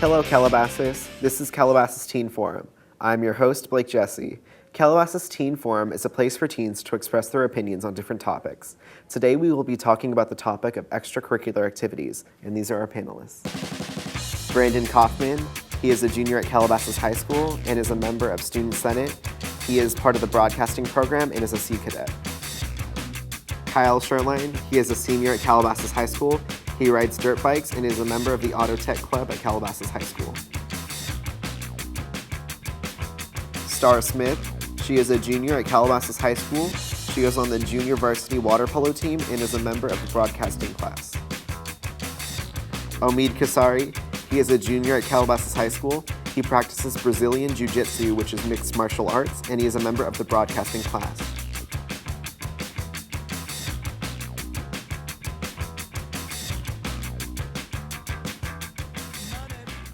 Hello, Calabasas. This is Calabasas Teen Forum. I'm your host, Blake Jesse. Calabasas Teen Forum is a place for teens to express their opinions on different topics. Today, we will be talking about the topic of extracurricular activities, and these are our panelists. Brandon Kaufman. He is a junior at Calabasas High School and is a member of Student Senate. He is part of the broadcasting program and is a Sea Cadet. Kyle Sherline. He is a senior at Calabasas High School. He rides dirt bikes and is a member of the Auto Tech Club at Calabasas High School. Star Smith. She is a junior at Calabasas High School. She is on the junior varsity water polo team and is a member of the broadcasting class. Omid Kasari. He is a junior at Calabasas High School. He practices Brazilian Jiu-Jitsu, which is mixed martial arts, and he is a member of the broadcasting class.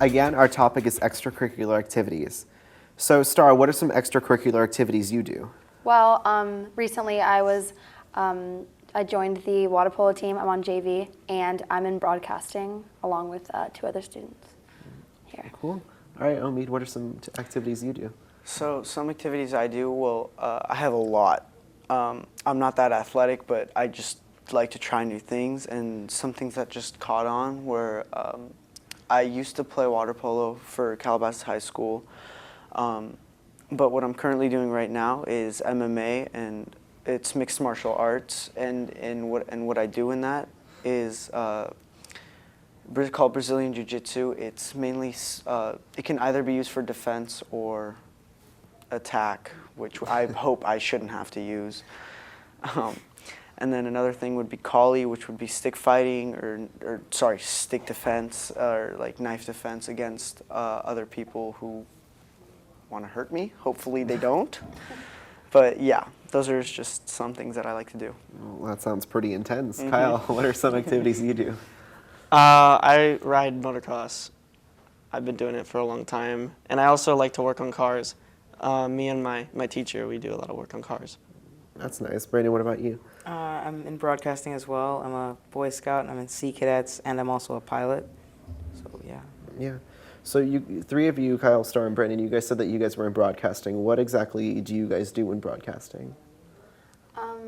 Again, our topic is extracurricular activities. So, Star, what are some extracurricular activities you do? Well, recently I joined the water polo team. I'm on JV, and I'm in broadcasting along with two other students here. Cool. All right, Omid, what are some activities you do? So some activities I do, well, I have a lot. I'm not that athletic, but I just like to try new things, and some things that just caught on were I used to play water polo for Calabasas High School, but what I'm currently doing right now is MMA, and it's mixed martial arts, and what I do in that is called Brazilian Jiu-Jitsu. It's mainly it can either be used for defense or attack, which I hope I shouldn't have to use. And then another thing would be Kali, which would be stick fighting, or stick defense, or like knife defense against other people who want to hurt me. Hopefully they don't. But yeah, those are just some things that I like to do. Well, that sounds pretty intense. Mm-hmm. Kyle, what are some activities you do? I ride motocross. I've been doing it for a long time. And I also like to work on cars. Me and my teacher, we do a lot of work on cars. That's nice. Brandon, what about you? I'm in broadcasting as well. I'm a Boy Scout, and I'm in Sea Cadets, and I'm also a pilot. So, yeah. Yeah. So three of you, Kyle, Star, and Brandon, you guys said that you guys were in broadcasting. What exactly do you guys do in broadcasting?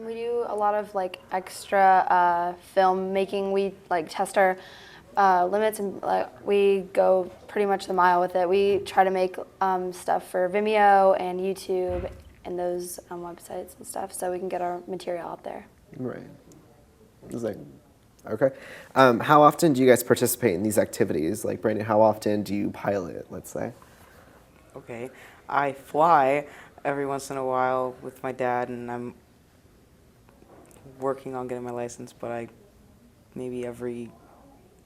We do a lot of like extra film making. We like test our limits, and we go pretty much the mile with it. We try to make stuff for Vimeo and YouTube and those websites and stuff, so we can get our material out there. Right. Okay. How often do you guys participate in these activities? Like, Brandon, how often do you pilot, let's say? Okay. I fly every once in a while with my dad, and I'm working on getting my license, but maybe every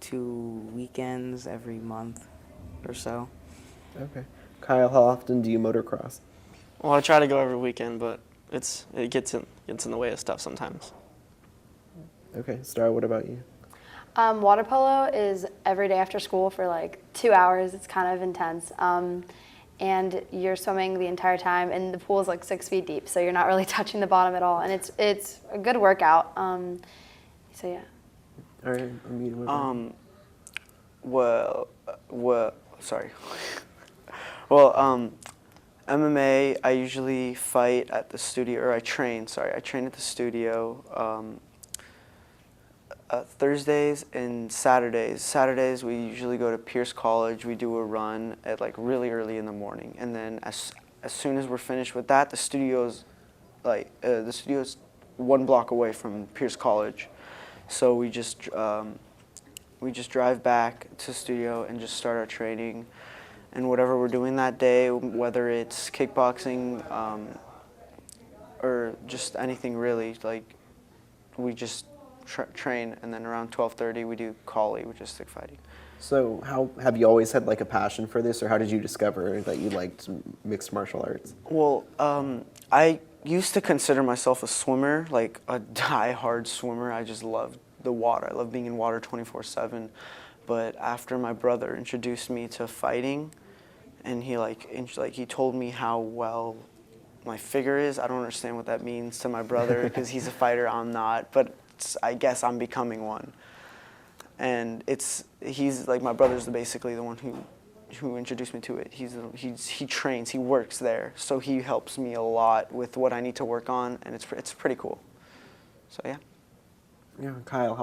2 weekends, every month or so. Okay. Kyle, how often do you motocross? Well, I try to go every weekend, but it gets in the way of stuff sometimes. Okay. Star, what about you? Water polo is every day after school for like 2 hours. It's kind of intense. And you're swimming the entire time, and the pool is like 6 feet deep, so you're not really touching the bottom at all. And it's a good workout. So yeah. All right. MMA, I usually fight at the studio, or I train at the studio Thursdays and Saturdays. Saturdays we usually go to Pierce College. We do a run at like really early in the morning, and then as soon as we're finished with that, the studio's 1 block away from Pierce College, so we just drive back to the studio and just start our training, and whatever we're doing that day, whether it's kickboxing or just anything really, like we just train, and then around 12:30 we do Kali, which is stick fighting. So how have you always had like a passion for this, or how did you discover that you liked mixed martial arts? Well, I used to consider myself a swimmer, like a die-hard swimmer. I just loved the water. I love being in water 24/7. But after my brother introduced me to fighting, and he told me how well my figure is. I don't understand what that means to my brother because he's a fighter, I'm not. But I guess I'm becoming one. And he's like, my brother's basically the one who who introduced me to it. He trains, he works there, so he helps me a lot with what I need to work on, and it's pretty cool. So yeah. Yeah, Kyle,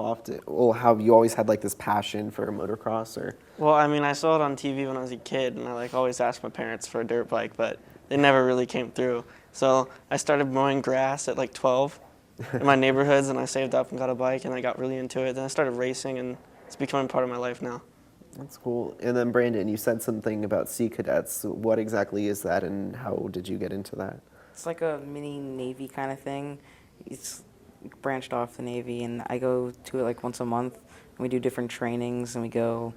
have you always had like this passion for motocross, or? Well, I mean, I saw it on TV when I was a kid, and I like always asked my parents for a dirt bike, but they never really came through. So I started mowing grass at like 12 in my neighborhoods, and I saved up and got a bike, and I got really into it. Then I started racing, and it's becoming part of my life now. That's cool. And then Brandon, you said something about Sea Cadets. What exactly is that, and how did you get into that? It's like a mini Navy kind of thing. It's branched off the Navy, and I go to it like once a month. And we do different trainings, and we go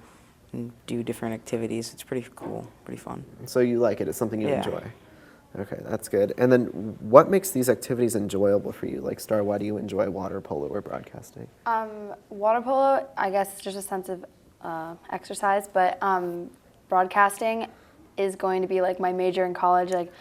and do different activities. It's pretty cool, pretty fun. So you like it? It's something you Yeah. enjoy. Okay, that's good. And then what makes these activities enjoyable for you? Like, Star, why do you enjoy water polo or broadcasting? Water polo, I guess, it's just a sense of exercise, but broadcasting is going to be like my major in college. Like,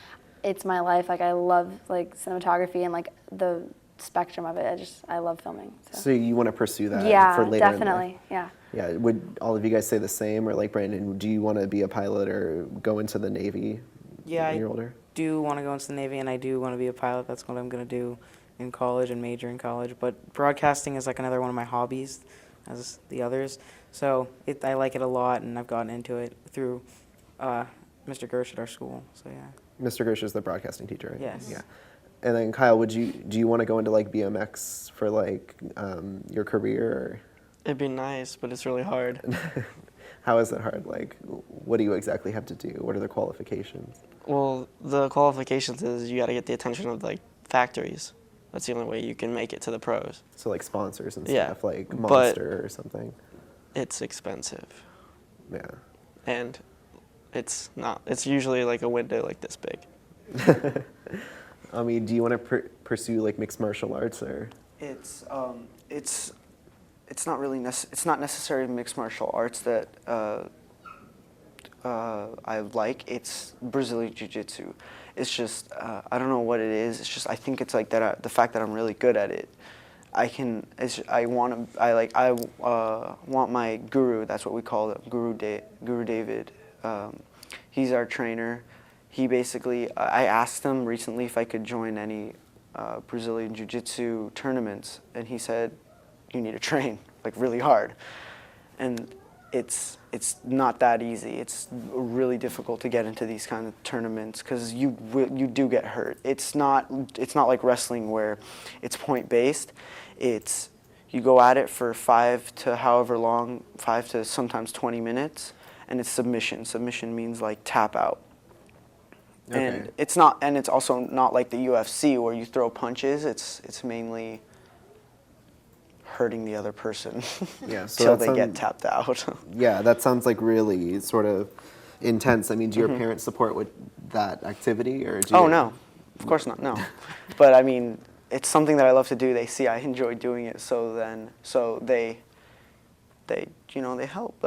it's my life. Like, I love like cinematography and like the spectrum of it. I love filming. So you want to pursue that Yeah, for later in life? definitely. Yeah. Yeah, would all of you guys say the same? Or like, Brandon, do you want to be a pilot or go into the Navy Yeah, when I you're older? do want to go into the Navy, and I do want to be a pilot. That's what I'm going to do in college and major in college. But broadcasting is like another one of my hobbies, as the others. So I like it a lot, and I've gotten into it through Mr. Gersh at our school. So yeah. Mr. Gersh is the broadcasting teacher, right? Yes. Yeah. And then Kyle, do you want to go into like BMX for like your career? Or? It'd be nice, but it's really hard. How is it hard? Like, what do you exactly have to do? What are the qualifications? Well, the qualifications is you got to get the attention of like factories. That's the only way you can make it to the pros. So like sponsors and Yeah, stuff, like but- Monster or something. It's expensive, Yeah. and it's not. It's usually like a window like this big. I mean, do you want to pursue like mixed martial arts or? It's not really it's not necessarily mixed martial arts that I like. It's Brazilian Jiu-Jitsu. It's just I don't know what it is. It's just I think it's like that. The fact that I'm really good at it. I want my guru. That's what we call it, Guru David. He's our trainer. He basically, I asked him recently if I could join any Brazilian Jiu-Jitsu tournaments, and he said, you need to train like really hard. And it's not that easy. It's really difficult to get into these kind of tournaments because you do get hurt. It's not like wrestling where it's point based. It's you go at it for 5 to sometimes 20 minutes, and it's submission. Submission means like tap out. Okay. And it's also not like the UFC where you throw punches. It's mainly hurting the other person Yeah, so until that they get sounds- tapped out. Yeah, that sounds like really sort of intense. I mean, do your Mm-hmm. parents parents support with that activity, or do you? Oh no, of course not. No, but I mean, it's something that I love to do. They see I enjoy doing it, so they help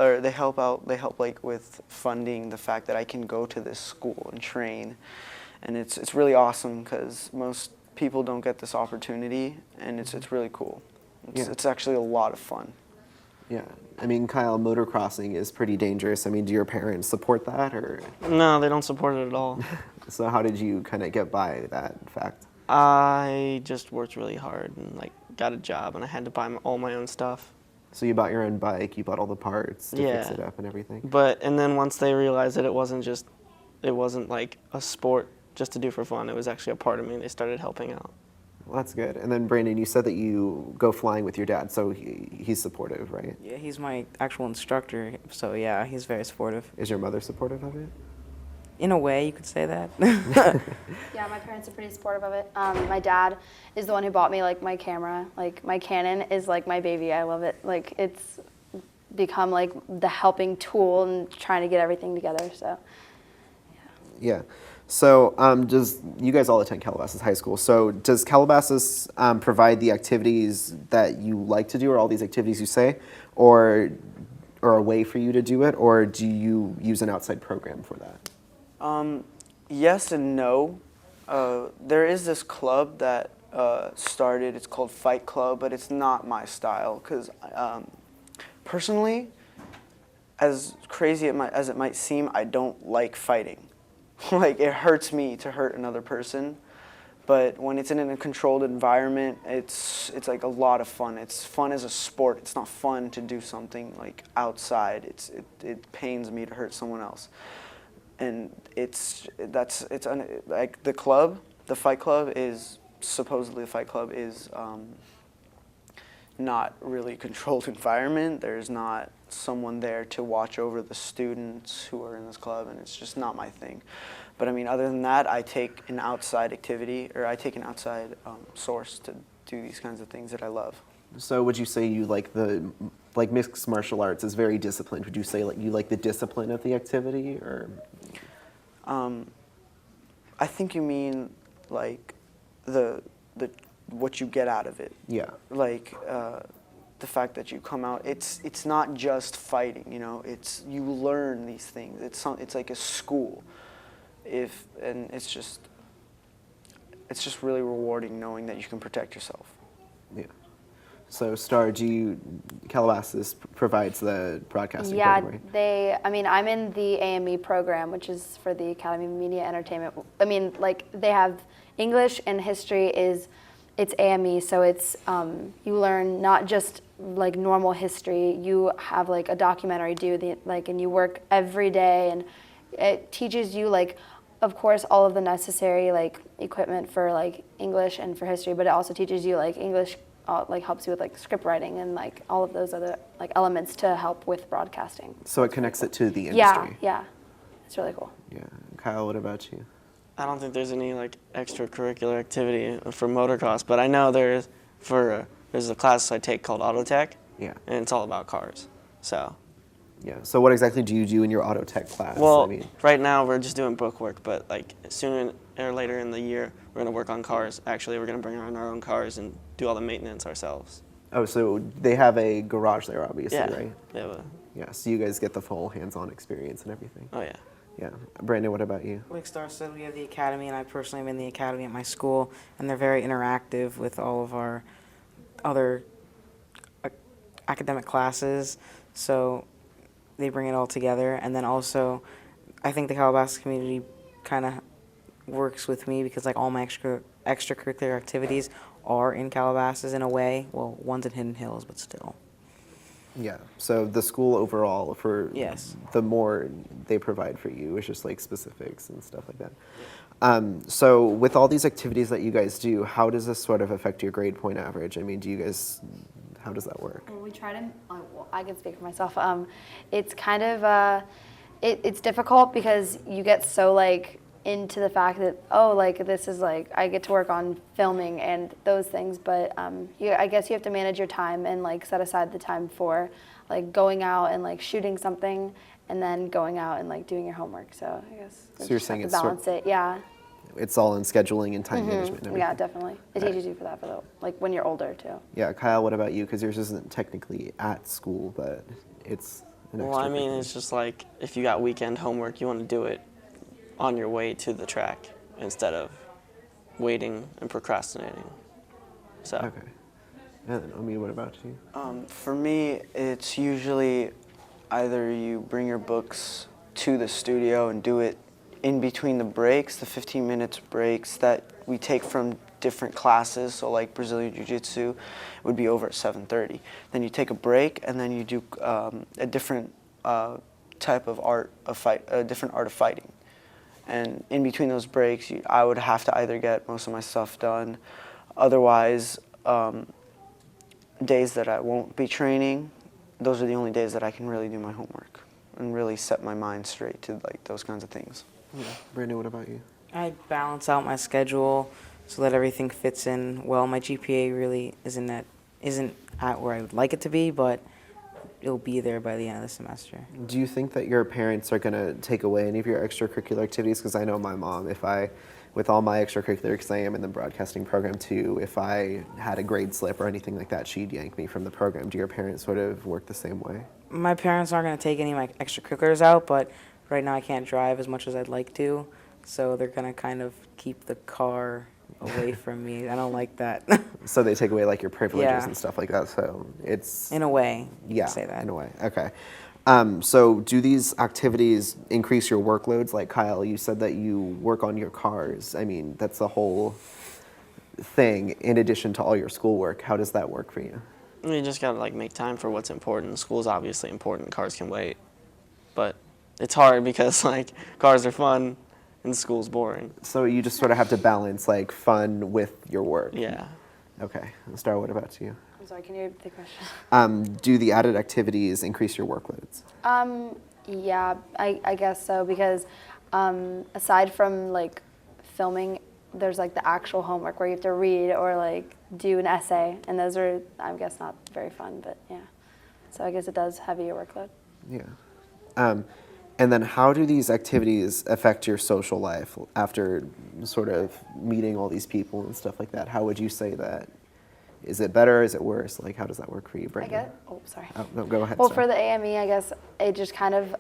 out. They help like with funding the fact that I can go to this school and train, and it's really awesome because most people don't get this opportunity, and it's really cool. Yeah. It's actually a lot of fun. Yeah, I mean, Kyle, motocrossing is pretty dangerous. I mean, do your parents support that, or No, they don't support it at all. so how did you kind of get by that fact? I just worked really hard and like got a job, and I had to buy all my own stuff. So you bought your own bike, you bought all the parts to fix Yeah. it up and everything. And then once they realized that it wasn't like a sport just to do for fun. It was actually a part of me. They started helping out. Well, that's good. And then Brandon, you said that you go flying with your dad, so he's supportive, right? Yeah, he's my actual instructor, so yeah, he's very supportive. Is your mother supportive of it? In a way, you could say that. Yeah, my parents are pretty supportive of it. My dad is the one who bought me like my camera. Like my Canon is like my baby. I love it. Like it's become like the helping tool and trying to get everything together. So Yeah. So you guys all attend Calabasas High School. So does Calabasas provide the activities that you like to do, or all these activities you say, or a way for you to do it, or do you use an outside program for that? Yes and no. There is this club that started. It's called Fight Club, but it's not my style because personally, as crazy as it might seem, I don't like fighting. Like, it hurts me to hurt another person. But when it's in a controlled environment, it's like a lot of fun. It's fun as a sport. It's not fun to do something like outside. It pains me to hurt someone else. And like the Fight Club is supposedly not really a controlled environment. There's not someone there to watch over the students who are in this club, and it's just not my thing. But I mean, other than that, I take an outside activity, or I take an outside source to do these kinds of things that I love. So would you say you like mixed martial arts is very disciplined? Would you say you like the discipline of the activity, or? I think you mean like the what you get out of it. Yeah. Like the fact that you come out. It's not just fighting. You know, you learn these things. It's like a school. And it's just really rewarding knowing that you can protect yourself. Yeah. So, Calabasas provides the broadcasting Yeah, program, right? I'm in the AME program, which is for the Academy of Media Entertainment. I mean, like, they have English and history it's AME, so it's, you learn not just like normal history, you have like a documentary and you work every day, and it teaches you like, of course, all of the necessary like equipment for like English and for history, but it also teaches you like English, like helps you with like script writing and like all of those other like elements to help with broadcasting. So it connects it to the industry. Yeah, it's really cool. Yeah. Kyle, what about you? I don't think there's any like extracurricular activity for motocross, but I know there's a class I take called Auto Tech, Yeah. and it's all about cars. So. Yeah. So what exactly do you do in your auto tech class? Well, right now we're just doing book work, but like sooner or later in the year we're gonna work on cars. Actually, we're gonna bring on our own cars and do all the maintenance ourselves. Oh, so they have a garage there, obviously, Yeah. right? Yeah. Yeah. So you guys get the full hands-on experience and everything. Oh yeah. Yeah. Brandon, what about you? Like Star said, we have the academy, and I personally am in the academy at my school, and they're very interactive with all of our other academic classes. So they bring it all together, and then also, I think the Calabasas community kind of works with me because like all my extracurricular activities are in Calabasas in a way. Well, one's in Hidden Hills, but still. Yeah. So the school overall, for Yes. the more they provide for you, is just like specifics and stuff like that. So with all these activities that you guys do, how does this sort of affect your grade point average? I mean, how does that work? Well, we try to, well, I can speak for myself. It's kind of, it's difficult because you get so like into the fact that, oh, like this is like, I get to work on filming and those things, but I guess you have to manage your time and like set aside the time for like going out and like shooting something and then going out and like doing your homework. So I guess So you you're just saying have to it's balance it, yeah. It's all in scheduling and time management and everything. Yeah, definitely. It Right. teaches you for that, like when you're older too. Yeah, Kyle, what about you? Because yours isn't technically at school, but it's an Well, I mean, extracurricular. it's just like if you got weekend homework, you want to do it on your way to the track instead of waiting and procrastinating. So. Okay. And then, Omi, what about you? For me, it's usually either you bring your books to the studio and do it in between the breaks, the 15 minutes breaks that we take from different classes. So like Brazilian Jiu-Jitsu would be over at 7:30. Then you take a break and then you do a different type of a different art of fighting. And in between those breaks, I would have to either get most of my stuff done. Otherwise, days that I won't be training, those are the only days that I can really do my homework and really set my mind straight to like those kinds of things. Yeah. Brandon, what about you? I balance out my schedule so that everything fits in well. My GPA really isn't at where I would like it to be, but it'll be there by the end of the semester. Do you think that your parents are going to take away any of your extracurricular activities? Because I know my mom, with all my extracurricular, because I am in the broadcasting program too, if I had a grade slip or anything like that, she'd yank me from the program. Do your parents sort of work the same way? My parents aren't going to take any of my extracurriculars out, but right now I can't drive as much as I'd like to, so they're going to kind of keep the car away from me. I don't like that. So they take away like your privileges Yeah. and stuff like that. So it's In a way, you yeah, can say that. in a way. Okay. So do these activities increase your workloads? Like Kyle, you said that you work on your cars. I mean, that's the whole thing in addition to all your schoolwork. How does that work for you? You just gotta like make time for what's important. School's obviously important. Cars can wait, but it's hard because like cars are fun and school's boring. So you just sort of have to balance like fun with your work. Yeah. Okay. Star, what about you? I'm sorry, can you repeat the question? Do the added activities increase your workloads? Yeah, I guess so because aside from like filming, there's like the actual homework where you have to read or like do an essay, and those are, I guess, not very fun, but yeah. So I guess it does heavy your workload. Yeah. And then how do these activities affect your social life after sort of meeting all these people and stuff like that? How would you say that? Is it better? Is it worse? Like, how does that work for you, I Brandon? guess. Oh, sorry. Oh, no, go ahead. Well, Star. for the AME, I guess it just kind of,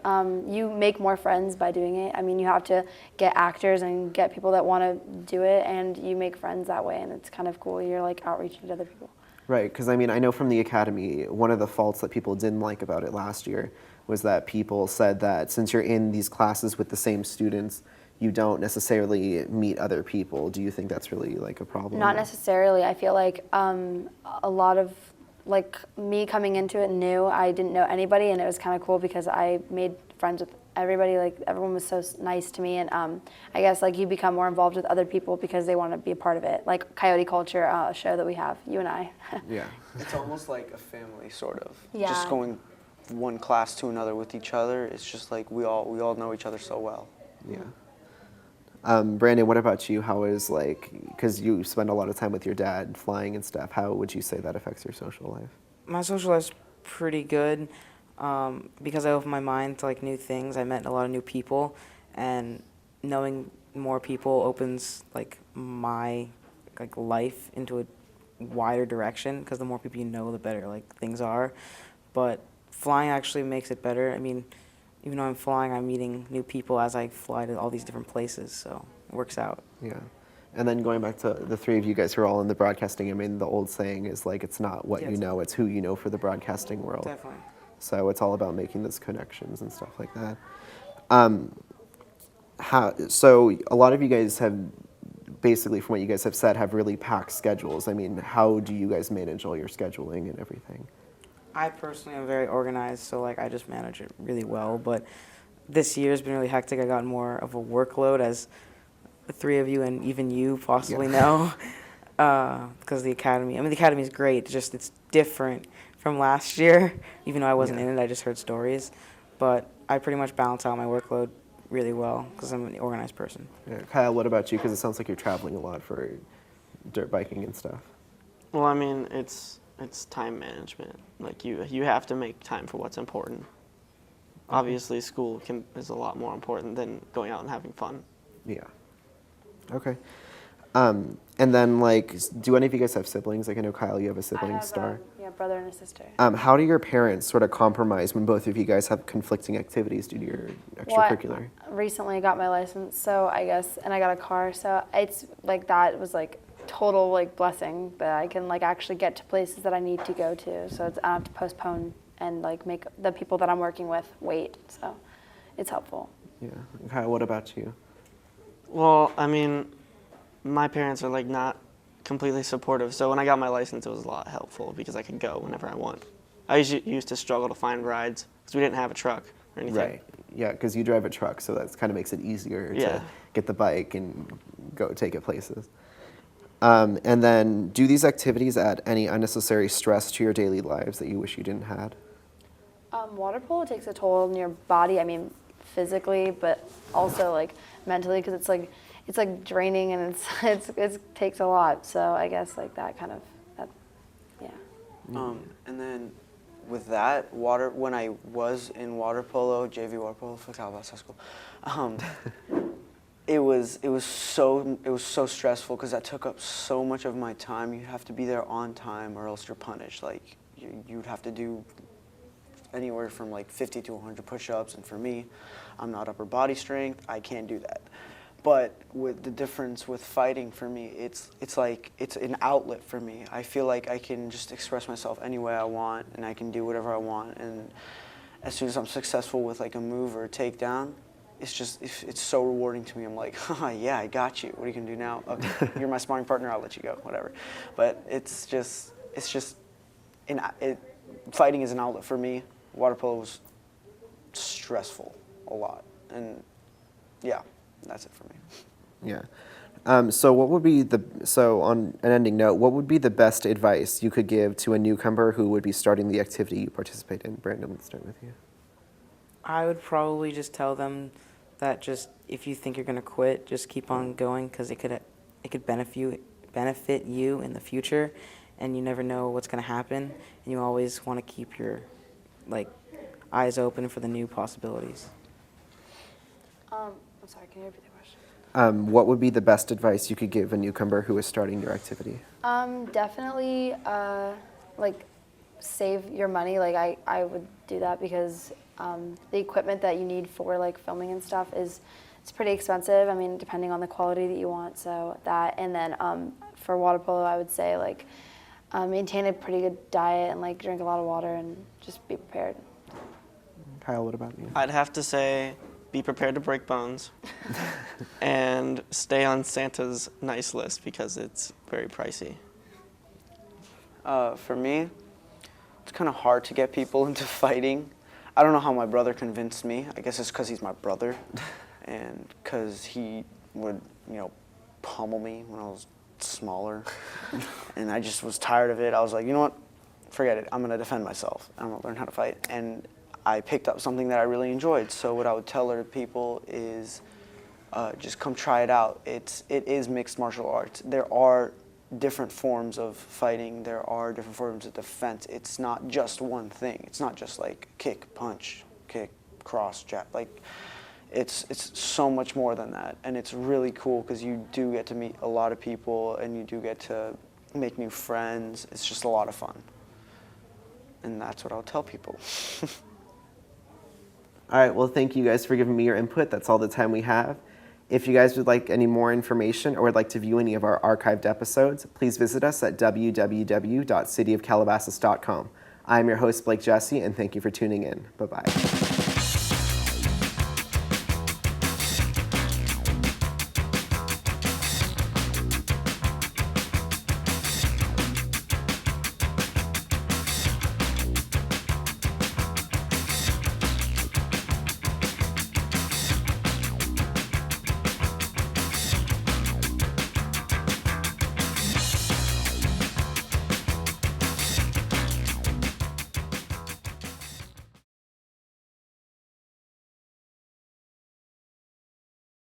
you make more friends by doing it. I mean, you have to get actors and get people that want to do it, and you make friends that way, and it's kind of cool. You're like outreaching to other people. Right, because I mean, I know from the academy, one of the faults that people didn't like about it last year was that people said that since you're in these classes with the same students, you don't necessarily meet other people. Do you think that's really like a problem? Not necessarily. I feel like a lot of, like me coming into it new, I didn't know anybody, and it was kind of cool because I made friends with everybody. Like everyone was so nice to me, and I guess like you become more involved with other people because they want to be a part of it. Like Coyote Culture, a show that we have, you and I. Yeah. It's almost like a family, sort of. Yeah. Just going one class to another with each other. It's just like we all know each other so well. Yeah. Brandon, what about you? How is like, because you spend a lot of time with your dad flying and stuff, how would you say that affects your social life? My social life's pretty good because I opened my mind to like new things. I met a lot of new people, and knowing more people opens like my like life into a wider direction because the more people you know, the better like things are. But flying actually makes it better. I mean, even though I'm flying, I'm meeting new people as I fly to all these different places, so it works out. Yeah. And then going back to the three of you guys who are all in the broadcasting, I mean, the old saying is like, it's not what you know, it's who you know for the broadcasting world. Definitely. So it's all about making those connections and stuff like that. So a lot of you guys have, basically from what you guys have said, have really packed schedules. I mean, how do you guys manage all your scheduling and everything? I personally am very organized, so like I just manage it really well. But this year's been really hectic. I got more of a workload, as the three of you and even you possibly know, because the academy. I mean, the academy is great. Just it's different from last year. Even though I wasn't in it, I just heard stories. But I pretty much balance out my workload really well because I'm an organized person. Yeah. Kyle, what about you? Because it sounds like you're traveling a lot for dirt biking and stuff. Well, I mean, it's time management. Like you have to make time for what's important. Obviously, school is a lot more important than going out and having fun. Yeah. Okay. And then, like, do any of you guys have siblings? Like, I know, Kyle, you have a sibling, I have Star. a brother and a sister. How do your parents sort of compromise when both of you guys have conflicting activities due to your extracurricular? Well, recently I got my license, so I guess, and I got a car, so it's like that was like total like blessing that I can like actually get to places that I need to go to. So I don't have to postpone and like make the people that I'm working with wait. So it's helpful. Yeah. Kyle, what about you? Well, I mean, my parents are like not completely supportive. So when I got my license, it was a lot helpful because I could go whenever I want. I used to struggle to find rides because we didn't have a truck or anything. Right. Yeah, because you drive a truck, so that kind of makes it easier to get the bike and go take it places. And then, do these activities add any unnecessary stress to your daily lives that you wish you didn't had? Water polo takes a toll on your body. I mean, physically, but also like mentally, because it's like draining and it takes a lot. So I guess like that kind of yeah. And then with that when I was in water polo, JV water polo for Calabasas High School, it was so stressful because that took up so much of my time. You have to be there on time or else you're punished. Like you'd have to do anywhere from like 50 to 100 push-ups, and for me, I'm not upper body strength. I can't do that. But with the difference with fighting for me, it's like it's an outlet for me. I feel like I can just express myself any way I want, and I can do whatever I want, as soon as I'm successful with like a move or a takedown, it's so rewarding to me. I'm like, yeah, I got you. What are you gonna do now? Okay, you're my sparring partner. I'll let you go. Whatever. But fighting is an outlet for me. Water polo was stressful a lot, and yeah, that's it for me. Yeah. So on an ending note, what would be the best advice you could give to a newcomer who would be starting the activity you participate in? Brandon, let's start with you. I would probably just tell them that just if you think you're going to quit, just keep on going because it could benefit you in the future, and you never know what's going to happen, and you always want to keep your eyes open for the new possibilities. I'm sorry, can you repeat the question? What would be the best advice you could give a newcomer who is starting your activity? Definitely, save your money. Like I would do that because the equipment that you need for like filming and stuff it's pretty expensive. I mean, depending on the quality that you want. So that, and then for water polo, I would say maintain a pretty good diet and like drink a lot of water and just be prepared. Kyle, what about you? I'd have to say be prepared to break bones and stay on Santa's nice list because it's very pricey. For me, it's kind of hard to get people into fighting. I don't know how my brother convinced me. I guess it's because he's my brother and because he would, pummel me when I was smaller. And I just was tired of it. I was like, you know what? Forget it. I'm going to defend myself. I'm going to learn how to fight. And I picked up something that I really enjoyed. So what I would tell other people is just come try it out. It is mixed martial arts. There are different forms of fighting. There are different forms of defense. It's not just one thing. It's not just like kick, punch, kick, cross, jab. It's so much more than that. And it's really cool because you do get to meet a lot of people and you do get to make new friends. It's just a lot of fun. And that's what I'll tell people. All right, well, thank you guys for giving me your input. That's all the time we have. If you guys would like any more information or would like to view any of our archived episodes, please visit us at www.cityofcalabasas.com. I'm your host, Blake Jesse, and thank you for tuning in. Bye-bye.